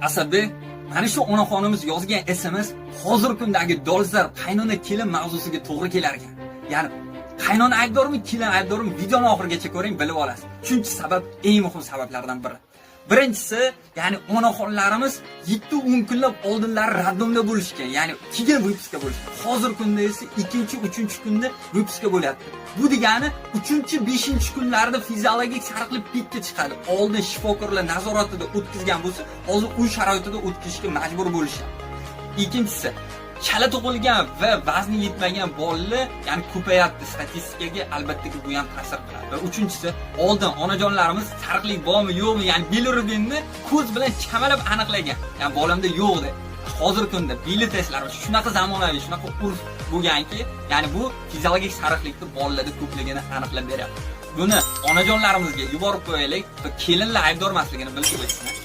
Asadbek, mana shu onaxonimiz yozgan SMS hozirgi kundagi dolzarb qaynona kelin mavzusiga to'g'ri kelar ekan. Ya'ni qaynona aybdormi, kelin aybdormi, videoni oxirigacha ko'ring, bilib olasiz. Chunki sabab eng muhim sabablardan biri. Birinchisi, ya'ni onaxonlarimiz 7-10 kunlab oldinlari raddomda bo'lishgan, ya'ni keyin vyupuska bo'lishgan. Hozirgi kunda esa 2-3-kunda vyupuska bo'lyapti. Bu degani 3-5-kunlarda fiziologik sariqlik pikka chiqadi. Oldin shifokorlar nazoratida o'tkazgan bo'lsa, hozir uy sharoitida o'tkazishga majbur bo'lishadi. Ikkinchisi, chala tug'ilgan va vazni yetmagan bolalar, ya'ni ko'payapti statistikaga, albatta bu ham ta'sir qiladi. Va uchinchisi, oldin onajonlarimiz sariqlik bormi, yo'qmi, ya'ni bilirubinni ko'z bilan chamalab aniqlagan. Ya'ni bolamda yo'q deb. Hozirgi kunda bilitestlar shunaqa zamonaviy, shunaqa urf bo'lganki, ya'ni bu fiziologik sariqlikni bolalarda ko'pligini aniqlab beryapti. Buni onajonlarimizga yuborib qo'yaylik va kelinlar aybdor emasligini bilib qo'ysin.